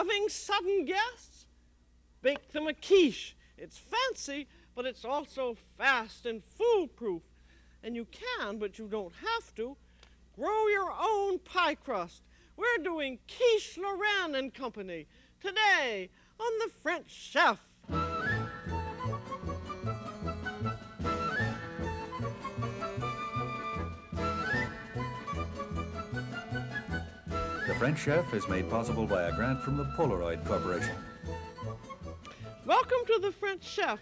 Having sudden guests? Bake them a quiche. It's fancy, but it's also fast and foolproof. And you can, but you don't have to, grow your own pie crust. We're doing Quiche Lorraine and Company today on The French Chef. The French Chef is made possible by a grant from the Polaroid Corporation. Welcome to The French Chef.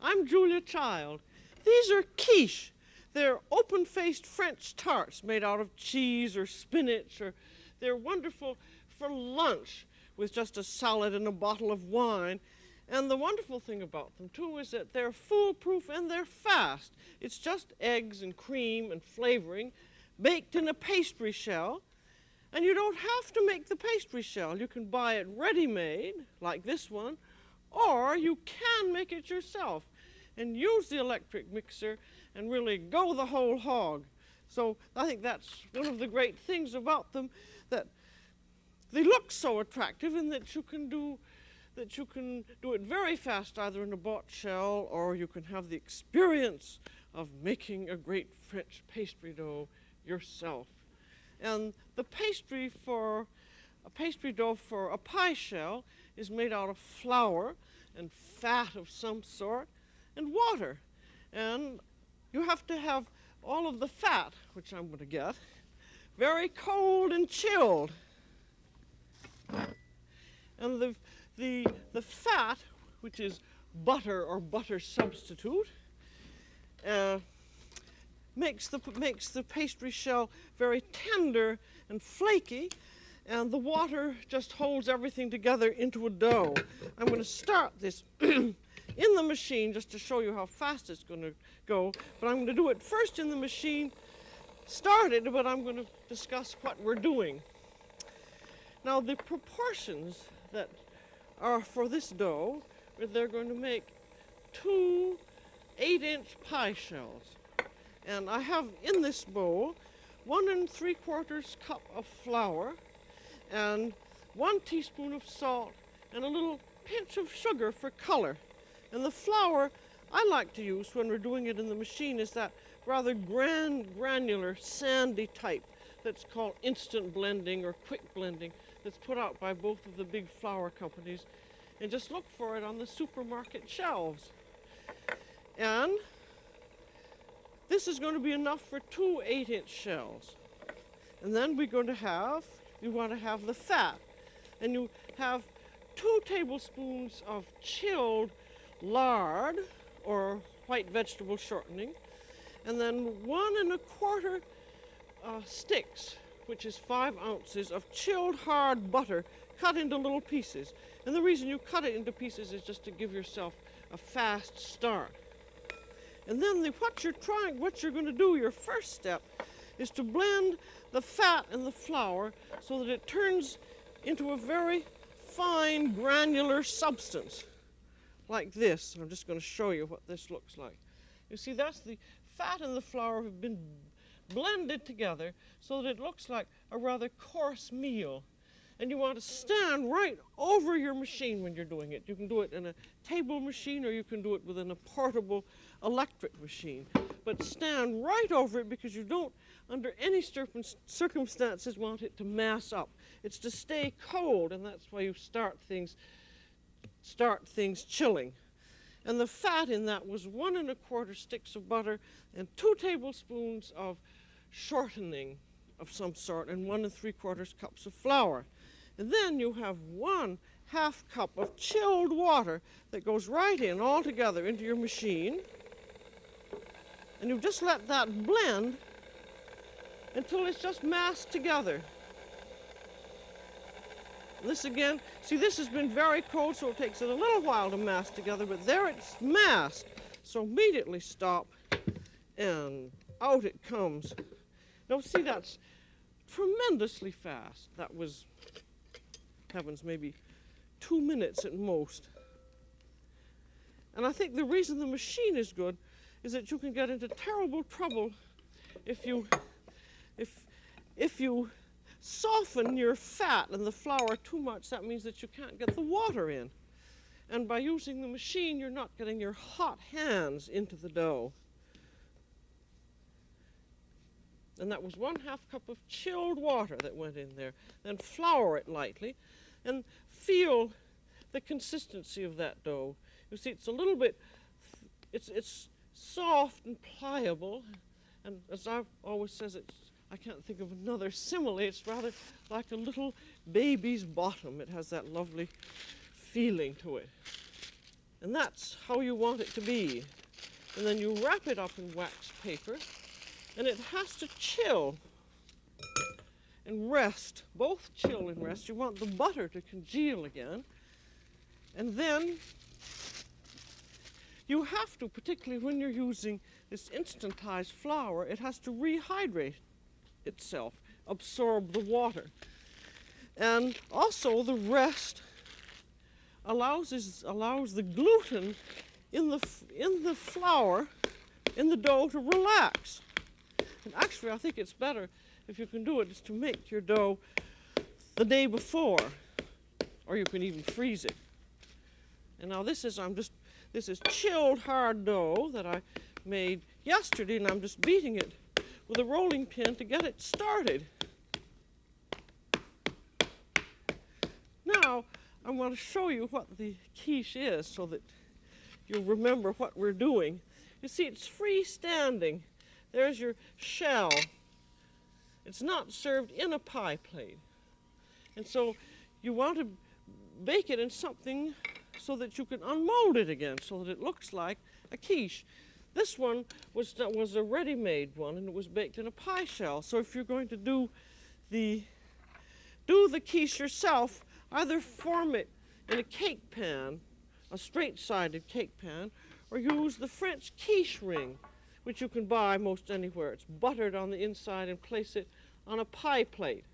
I'm Julia Child. These are quiche. They're open-faced French tarts made out of cheese or spinach, or they're wonderful for lunch with just a salad and a bottle of wine. And the wonderful thing about them, too, is that they're foolproof and they're fast. It's just eggs and cream and flavoring baked in a pastry shell. And you don't have to make the pastry shell. You can buy it ready-made, like this one, or you can make it yourself and use the electric mixer and really go the whole hog. So I think that's one of the great things about them, that they look so attractive and that you can do it very fast, either in a bought shell, or you can have the experience of making a great French pastry dough yourself. And the pastry dough for a pie shell is made out of flour and fat of some sort and water. And you have to have all of the fat, which I'm going to get, very cold and chilled. And the fat, which is butter or butter substitute, makes the pastry shell very tender and flaky, and the water just holds everything together into a dough. I'm going to start this in the machine just to show you how fast it's going to go, but I'm going to do it first in the machine. Started, but I'm going to discuss what we're doing. Now, the proportions that are for this dough, they're going to make 2 8-inch pie shells. And I have in this bowl 1 3/4 cup of flour and 1 teaspoon of salt and a little pinch of sugar for color. And the flour I like to use when we're doing it in the machine is that rather granular, sandy type that's called instant blending or quick blending, that's put out by both of the big flour companies. And just look for it on the supermarket shelves. And this is going to be enough for 2 8-inch shells. And then you want to have the fat. And you have 2 tablespoons of chilled lard or white vegetable shortening, and then 1 1/4 sticks, which is 5 ounces of chilled hard butter cut into little pieces. And the reason you cut it into pieces is just to give yourself a fast start. And then what you're going to do, your first step, is to blend the fat and the flour so that it turns into a very fine granular substance, like this. I'm just going to show you what this looks like. You see, that's the fat and the flour have been blended together so that it looks like a rather coarse meal. And you want to stand right over your machine when you're doing it. You can do it in a table machine, or you can do it within a portable electric machine. But stand right over it, because you don't, under any circumstances, want it to mass up. It's to stay cold, and that's why you start things chilling. And the fat in that was 1 1/4 sticks of butter and 2 tablespoons of shortening of some sort and 1 3/4 cups of flour. And then you have 1/2 cup of chilled water that goes right in all together into your machine. And you just let that blend until it's just massed together. This again, see, this has been very cold, so it takes it a little while to mass together, but there it's massed. So immediately stop, and out it comes. Now see, that's tremendously fast. That was, heavens, maybe 2 minutes at most. And I think the reason the machine is good is that you can get into terrible trouble if you soften your fat and the flour too much, that means that you can't get the water in. And by using the machine, you're not getting your hot hands into the dough. And that was 1/2 cup of chilled water that went in there. Then flour it lightly and feel the consistency of that dough. You see, it's a little bit, it's soft and pliable. And as I've always says, I can't think of another simile. It's rather like a little baby's bottom. It has that lovely feeling to it. And that's how you want it to be. And then you wrap it up in wax paper, and it has to chill and rest, both chill and rest. You want the butter to congeal again. And then you have to, particularly when you're using this instantized flour, it has to rehydrate itself, absorb the water. And also the rest allows the gluten in the flour, in the dough, to relax. And actually, I think it's better if you can do it, is to make your dough the day before, or you can even freeze it. And now this is chilled hard dough that I made yesterday, and I'm just beating it with a rolling pin to get it started. Now, I want to show you what the quiche is so that you'll remember what we're doing. You see, it's freestanding. There's your shell. It's not served in a pie plate. And so you want to bake it in something so that you can unmold it again, so that it looks like a quiche. This one was a ready-made one, and it was baked in a pie shell. So if you're going to do the quiche yourself, either form it in a cake pan, a straight-sided cake pan, or use the French quiche ring, which you can buy most anywhere. It's buttered on the inside, and place it on a pie plate.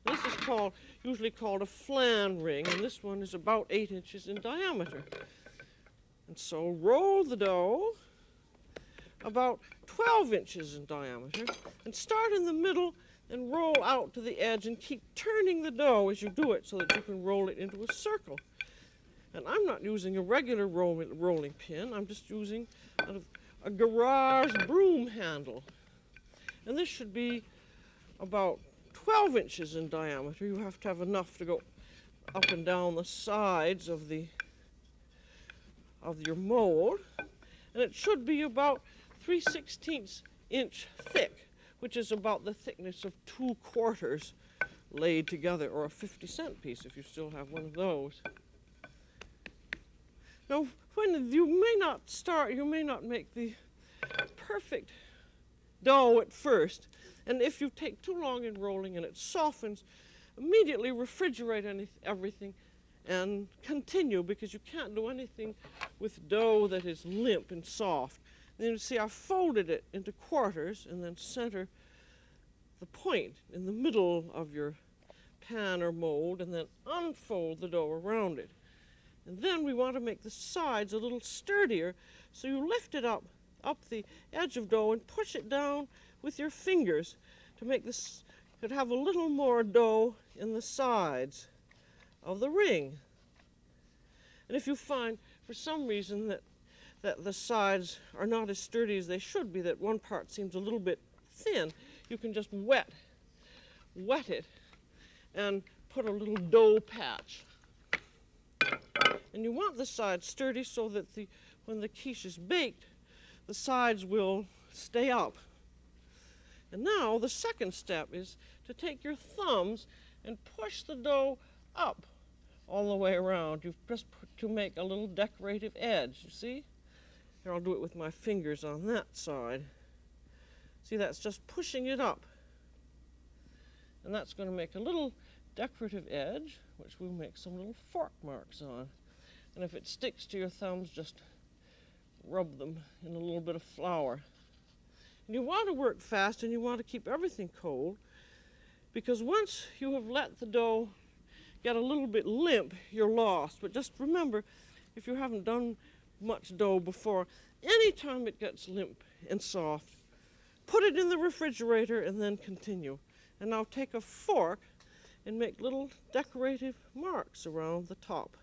This is usually called a flan ring, and this one is about 8 inches in diameter. And so roll the dough about 12 inches in diameter, and start in the middle and roll out to the edge, and keep turning the dough as you do it so that you can roll it into a circle. And I'm not using a regular rolling pin. I'm just using a garage broom handle. And this should be about 12 inches in diameter. You have to have enough to go up and down the sides of your mold. And it should be about 3/16 inch thick, which is about the thickness of 2 quarters laid together, or a 50-cent piece if you still have one of those. Now, when you may not make the perfect dough at first, and if you take too long in rolling and it softens, immediately refrigerate everything and continue, because you can't do anything with dough that is limp and soft. And then you see I folded it into quarters, and then center the point in the middle of your pan or mold, and then unfold the dough around it. And then we want to make the sides a little sturdier, so you lift it up the edge of dough and push it down with your fingers to make this, could have a little more dough in the sides of the ring. And if you find for some reason that the sides are not as sturdy as they should be, that one part seems a little bit thin, you can just wet it and put a little dough patch. And you want the sides sturdy so that when the quiche is baked, the sides will stay up. And now the second step is to take your thumbs and push the dough up all the way around. You've just to make a little decorative edge, you see? Here, I'll do it with my fingers on that side. See, that's just pushing it up. And that's going to make a little decorative edge, which we'll make some little fork marks on. And if it sticks to your thumbs, just rub them in a little bit of flour. And you want to work fast, and you want to keep everything cold, because once you have let the dough get a little bit limp, you're lost. But just remember, if you haven't done much dough before, anytime it gets limp and soft, put it in the refrigerator and then continue. And now take a fork and make little decorative marks around the top.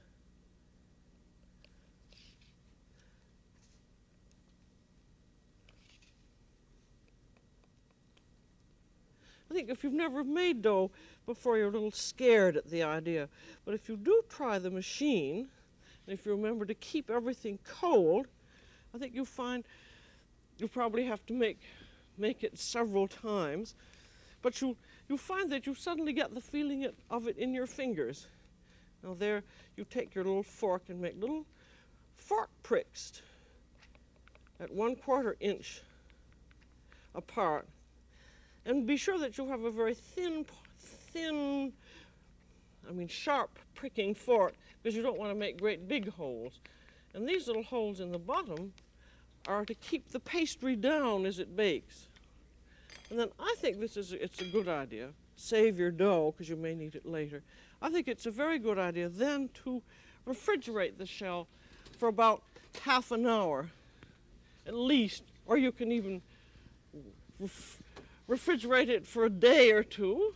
I think if you've never made dough before, you're a little scared at the idea. But if you do try the machine, and if you remember to keep everything cold, I think you'll find you probably have to make it several times. But you'll find that you suddenly get the feeling of it in your fingers. Now there, you take your little fork and make little fork pricks at 1/4 inch apart. And be sure that you have a very sharp pricking fork, because you don't want to make great big holes. And these little holes in the bottom are to keep the pastry down as it bakes. And then I think it's a good idea. Save your dough, because you may need it later. I think it's a very good idea then to refrigerate the shell for about half an hour, at least, or you can even refrigerate it for a day or two.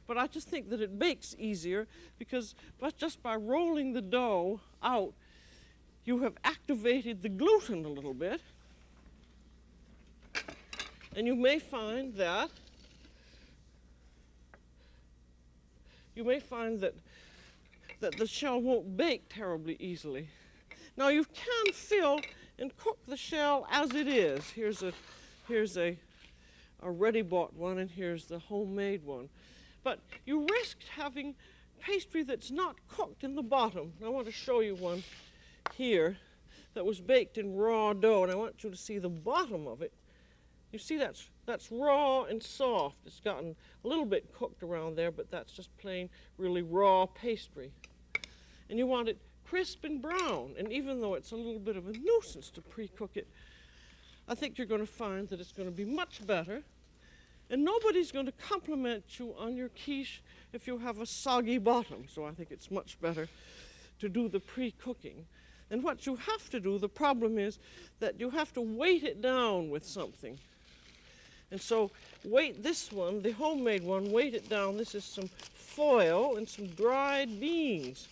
But I just think that it bakes easier because just by rolling the dough out, you have activated the gluten a little bit. And you may find that the shell won't bake terribly easily. Now you can fill and cook the shell as it is. Here's a ready-bought one, and here's the homemade one. But you risk having pastry that's not cooked in the bottom. I want to show you one here that was baked in raw dough, and I want you to see the bottom of it. You see that's raw and soft. It's gotten a little bit cooked around there, but that's just plain, really raw pastry. And you want it crisp and brown, and even though it's a little bit of a nuisance to pre-cook it, I think you're going to find that it's going to be much better, and nobody's going to compliment you on your quiche if you have a soggy bottom, so I think it's much better to do the pre-cooking. And what you have to do, the problem is that you have to weight it down with something. And so weight this one, the homemade one, weight it down. This is some foil and some dried beans.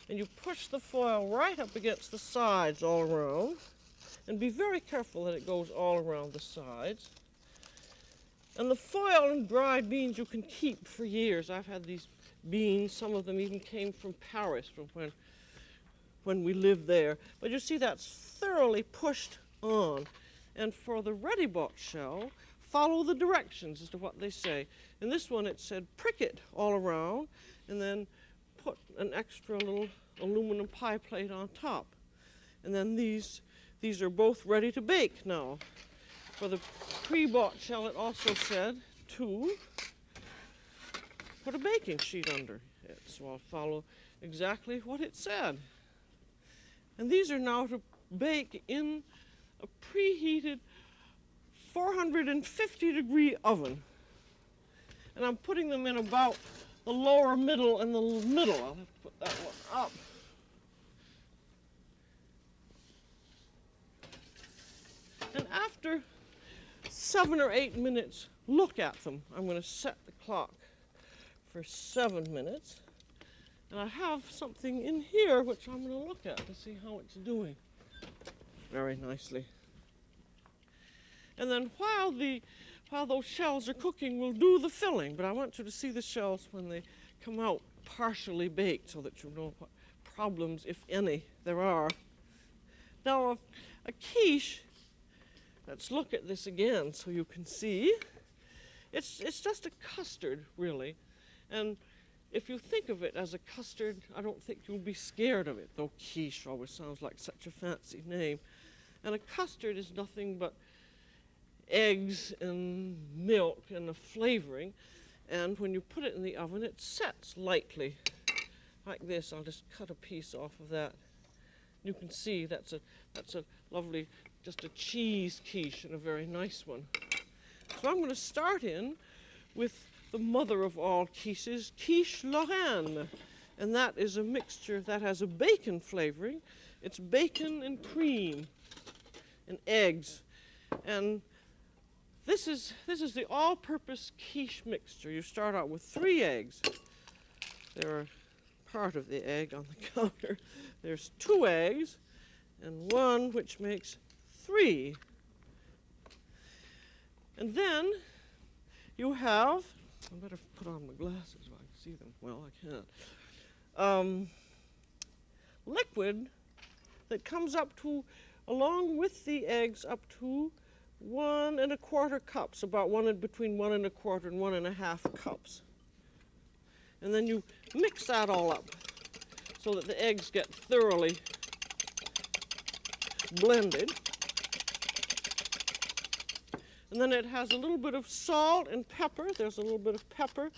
And you push the foil right up against the sides all around, and be very careful that it goes all around the sides. And the foil and dried beans you can keep for years. I've had these beans, some of them even came from Paris, from when we lived there. But you see that's thoroughly pushed on. And for the ready-bought shell, follow the directions as to what they say. In this one it said prick it all around, and then put an extra little aluminum pie plate on top. And then these are both ready to bake now. For the pre-bought shell, it also said to put a baking sheet under it. So I'll follow exactly what it said. And these are now to bake in a preheated 450-degree oven. And I'm putting them in about the lower middle and the middle. I'll have to put that one up. And after 7 or 8 minutes, look at them. I'm going to set the clock for 7 minutes. And I have something in here which I'm going to look at to see how it's doing. Very nicely. And then while those shells are cooking, we'll do the filling. But I want you to see the shells when they come out partially baked so that you know what problems, if any, there are. Now, a quiche, let's look at this again so you can see. It's just a custard, really. And if you think of it as a custard, I don't think you'll be scared of it, though quiche always sounds like such a fancy name. And a custard is nothing but eggs and milk and a flavoring. And when you put it in the oven, it sets lightly, like this. I'll just cut a piece off of that. You can see that's a lovely, just a cheese quiche, and a very nice one. So I'm going to start in with the mother of all quiches, Quiche Lorraine. And that is a mixture that has a bacon flavoring. It's bacon and cream and eggs. And This is the all-purpose quiche mixture. You start out with 3 eggs. They're part of the egg on the counter. There's 2 eggs and 1, which makes 3. And then you have, I better put on my glasses so I can see them. Well, I can't. Liquid that comes up to, along with the eggs, up to 1 1/4 cups, about between 1 1/4 and 1 1/2 cups. And then you mix that all up so that the eggs get thoroughly blended. And then it has a little bit of salt and pepper. There's a little bit of pepper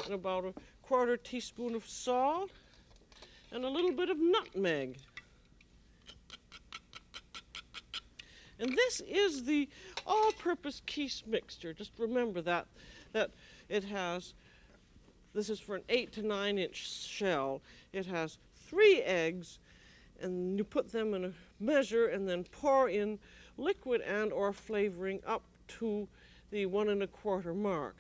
and about 1/4 teaspoon of salt and a little bit of nutmeg. And this is the all-purpose quiche mixture. Just remember that it has, this is for an 8 to 9 inch shell. It has 3 eggs, and you put them in a measure and then pour in liquid and or flavoring up to the 1 1/4 mark.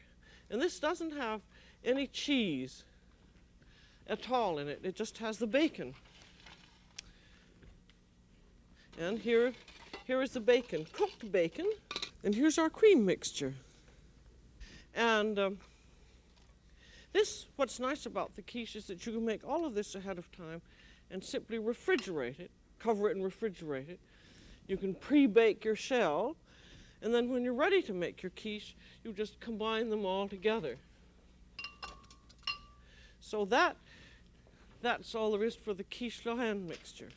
And this doesn't have any cheese at all in it. It just has the bacon. And here is the bacon, cooked bacon. And here's our cream mixture. And what's nice about the quiche is that you can make all of this ahead of time and simply refrigerate it, cover it and refrigerate it. You can pre-bake your shell, and then when you're ready to make your quiche, you just combine them all together. So that's all there is for the Quiche Lorraine mixture.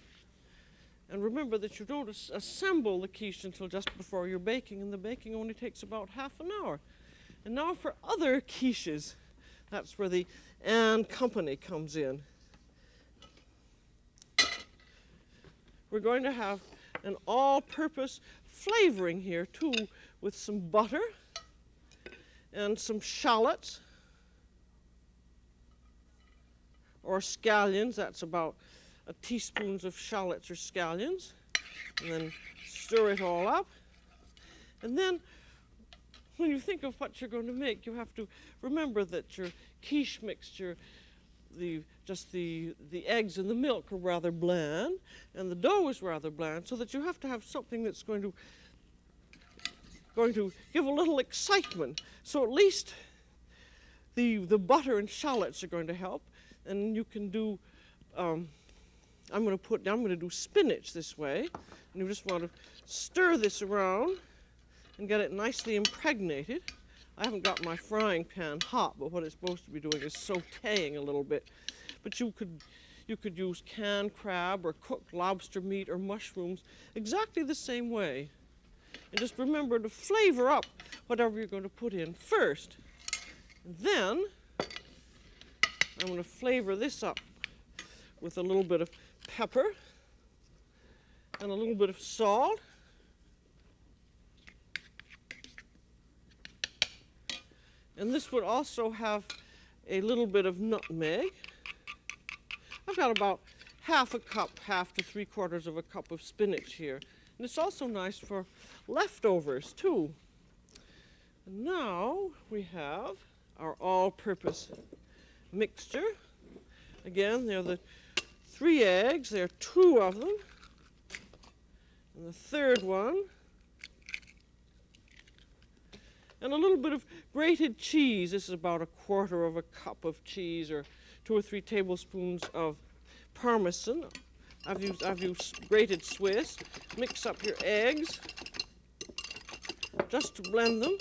And remember that you don't assemble the quiche until just before you're baking, and the baking only takes about ½ an hour. And now for other quiches, that's where the and company comes in. We're going to have an all-purpose flavoring here too, with some butter and some shallots or scallions. That's about a teaspoon of shallots or scallions, and then stir it all up. And then when you think of what you're going to make, you have to remember that your quiche mixture, the eggs and the milk are rather bland, and the dough is rather bland, so that you have to have something that's going to give a little excitement. So at least the butter and shallots are going to help, and you can do. I'm going to do spinach this way, and you just want to stir this around and get it nicely impregnated. I haven't got my frying pan hot, but what it's supposed to be doing is sautéing a little bit. But you could use canned crab or cooked lobster meat or mushrooms exactly the same way. And just remember to flavor up whatever you're going to put in first. And then I'm going to flavor this up with a little bit of pepper and a little bit of salt. And this would also have a little bit of nutmeg. I've got about ½ a cup, ½ to 3/4 of a cup of spinach here. And it's also nice for leftovers too. And now we have our all-purpose mixture. Again, they're the 3 eggs, there are 2 of them. And the third one. And a little bit of grated cheese. This is about 1/4 of a cup of cheese, or 2 or 3 tablespoons of Parmesan. I've used grated Swiss. Mix up your eggs just to blend them.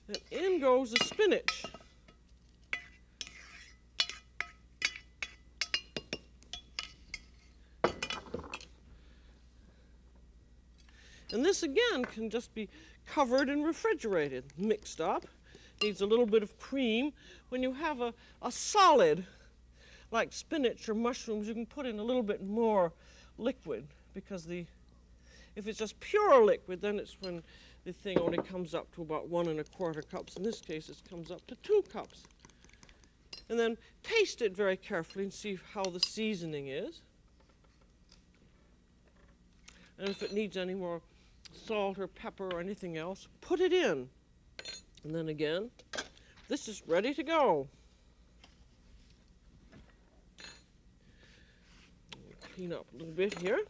And in goes the spinach. And this again can just be covered and refrigerated, mixed up. Needs a little bit of cream. When you have a solid, like spinach or mushrooms, you can put in a little bit more liquid, because if it's just pure liquid, then it's when the thing only comes up to about 1 1/4 cups. In this case, it comes up to 2 cups. And then taste it very carefully and see how the seasoning is. And if it needs any more salt or pepper or anything else, put it in. And then again, this is ready to go. Clean up a little bit here.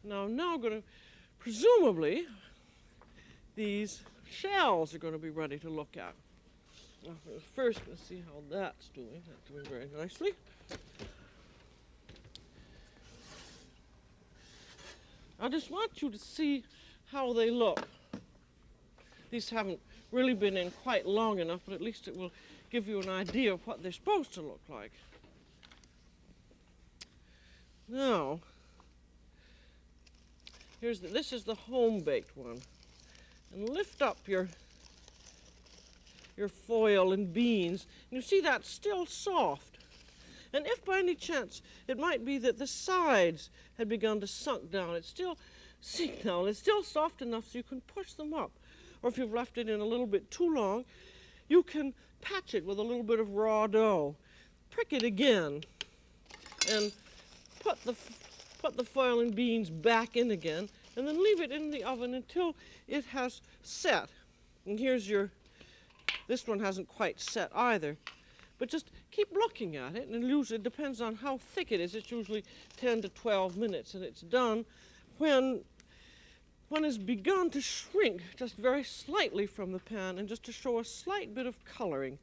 Now I'm going to, presumably, these shells are going to be ready to look at. Now, first, let's see how that's doing. That's doing very nicely. I just want you to see how they look. These haven't really been in quite long enough, but at least it will give you an idea of what they're supposed to look like. Now, this is the home-baked one. And lift up your foil and beans. And you see that's still soft. And if by any chance it might be that the sides had begun to sink down, it's still soft enough so you can push them up. Or if you've left it in a little bit too long, you can patch it with a little bit of raw dough. Prick it again and put the foil and beans back in again, and then leave it in the oven until it has set. And here's this one hasn't quite set either. But just keep looking at it, and usually it depends on how thick it is. It's usually 10 to 12 minutes, and it's done when one has begun to shrink just very slightly from the pan and just to show a slight bit of coloring.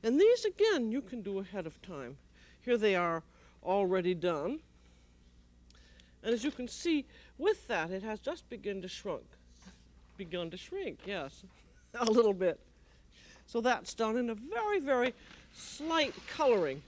And these, again, you can do ahead of time. Here they are already done. And as you can see, with that, it has just begun to shrink. Begun to shrink, yes, a little bit. So that's done in a very, very slight coloring.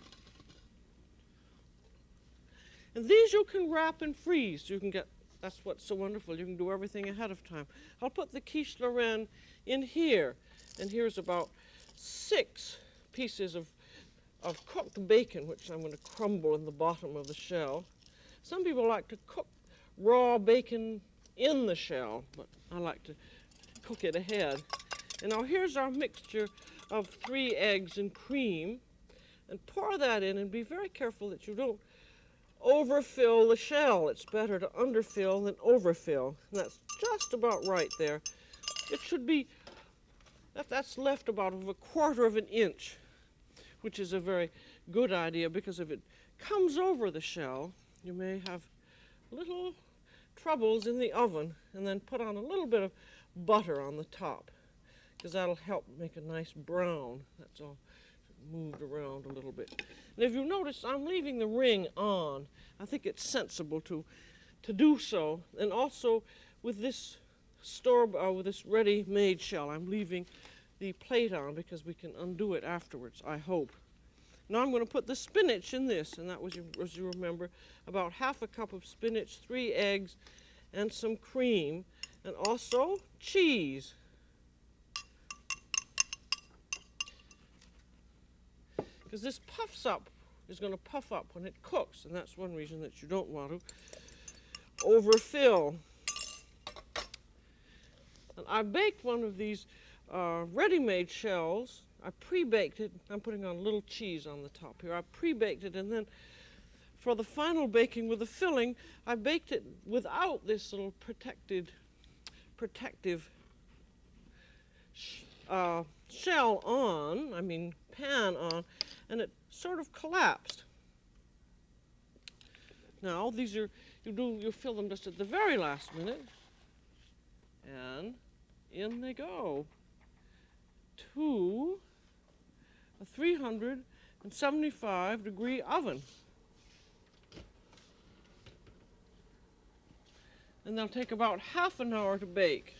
And these you can wrap and freeze. You can get, that's what's so wonderful. You can do everything ahead of time. I'll put the quiche Lorraine in here. And here's about 6 pieces of cooked bacon, which I'm going to crumble in the bottom of the shell. Some people like to cook raw bacon in the shell, but I like to cook it ahead. And now here's our mixture of 3 eggs and cream. And pour that in, and be very careful that you don't overfill the shell. It's better to underfill than overfill. And that's just about right there. It should be, that's left about a 1/4 of an inch, which is a very good idea, because if it comes over the shell, you may have little troubles in the oven. And then put on a little bit of butter on the top, because that'll help make a nice brown. That's all moved around a little bit. And if you notice, I'm leaving the ring on. I think it's sensible to do so. And also with this with this ready-made shell, I'm leaving the plate on because we can undo it afterwards, I hope. Now I'm going to put the spinach in this, and that was, as you remember, about 1/2 cup of spinach, 3 eggs, and some cream, and also cheese. Because this is going to puff up when it cooks, and that's one reason that you don't want to overfill. And I baked one of these ready-made shells. I pre-baked it. I'm putting on a little cheese on the top here. I pre-baked it, and then for the final baking with the filling, I baked it without this little protective shell on, pan on, and it sort of collapsed. Now, these are, you fill them just at the very last minute, and in they go to a 375-degree oven. And they'll take about 1/2 hour to bake.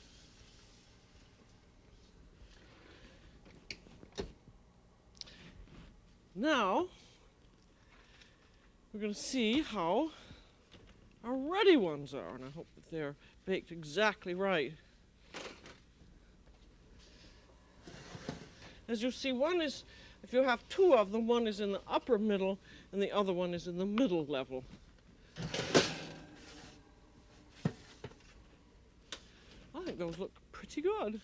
Now, we're going to see how our ready ones are, and I hope that they're baked exactly right. As you see, one is, if you have 2 of them, one is in the upper middle and the other one is in the middle level. I think those look pretty good.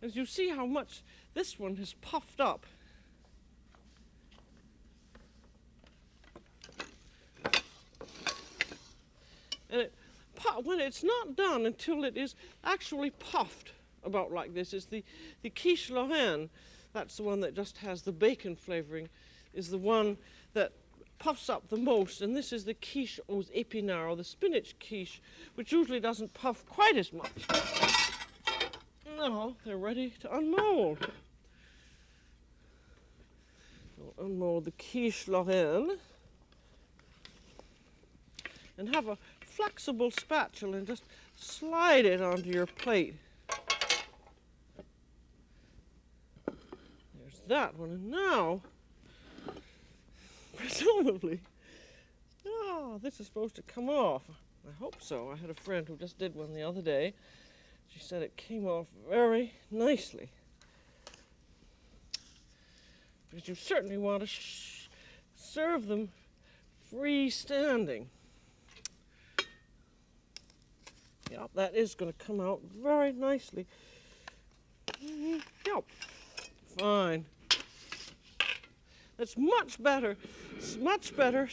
As you see how much this one has puffed up. And when it's not done until it is actually puffed about like this, is the Quiche Lorraine. That's the one that just has the bacon flavoring, is the one that puffs up the most. And this is the quiche aux épinards, or the spinach quiche, which usually doesn't puff quite as much. Now they're ready to unmold. We'll unmold the Quiche Lorraine and have a flexible spatula and just slide it onto your plate. There's that one. And now, presumably, this is supposed to come off. I hope so. I had a friend who just did one the other day. She said it came off very nicely. Because you certainly want to serve them freestanding. Yep, that is going to come out very nicely. Yep, fine. That's much better. It's much better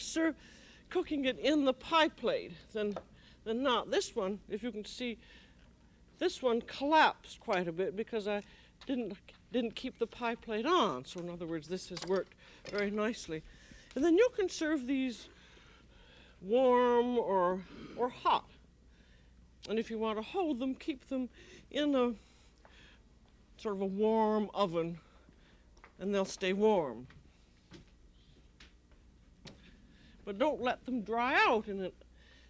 cooking it in the pie plate than not. This one, if you can see, this one collapsed quite a bit because I didn't keep the pie plate on. So in other words, this has worked very nicely. And then you can serve these warm or hot. And if you want to hold them, keep them in a sort of a warm oven, and they'll stay warm. But don't let them dry out in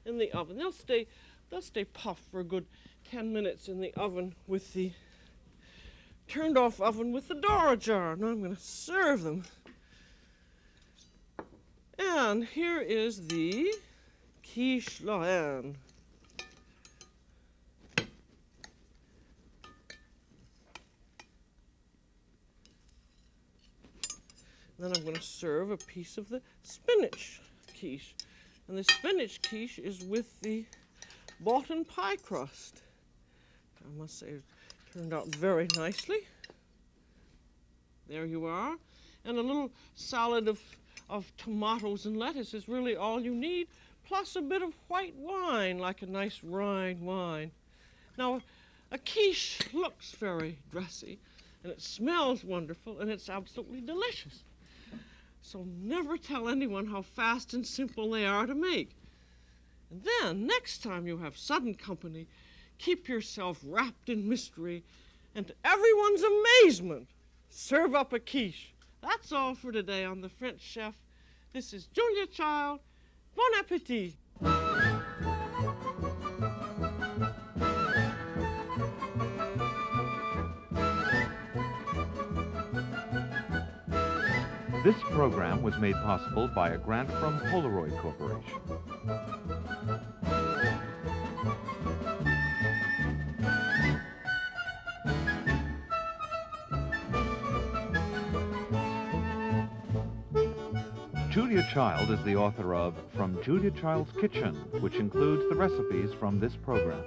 the oven. They'll stay puffed for a good 10 minutes in the oven with the turned off oven with the door ajar. Now I'm going to serve them. And here is the Quiche Lorraine. Then I'm going to serve a piece of the spinach quiche. And the spinach quiche is with the boughten pie crust. I must say it turned out very nicely. There you are. And a little salad of tomatoes and lettuce is really all you need, plus a bit of white wine, like a nice Rhine wine. Now, a quiche looks very dressy, and it smells wonderful, and it's absolutely delicious. So never tell anyone how fast and simple they are to make. And then, next time you have sudden company, keep yourself wrapped in mystery, and to everyone's amazement, serve up a quiche. That's all for today on The French Chef. This is Julia Child. Bon appétit! This program was made possible by a grant from Polaroid Corporation. Julia Child is the author of From Julia Child's Kitchen, which includes the recipes from this program.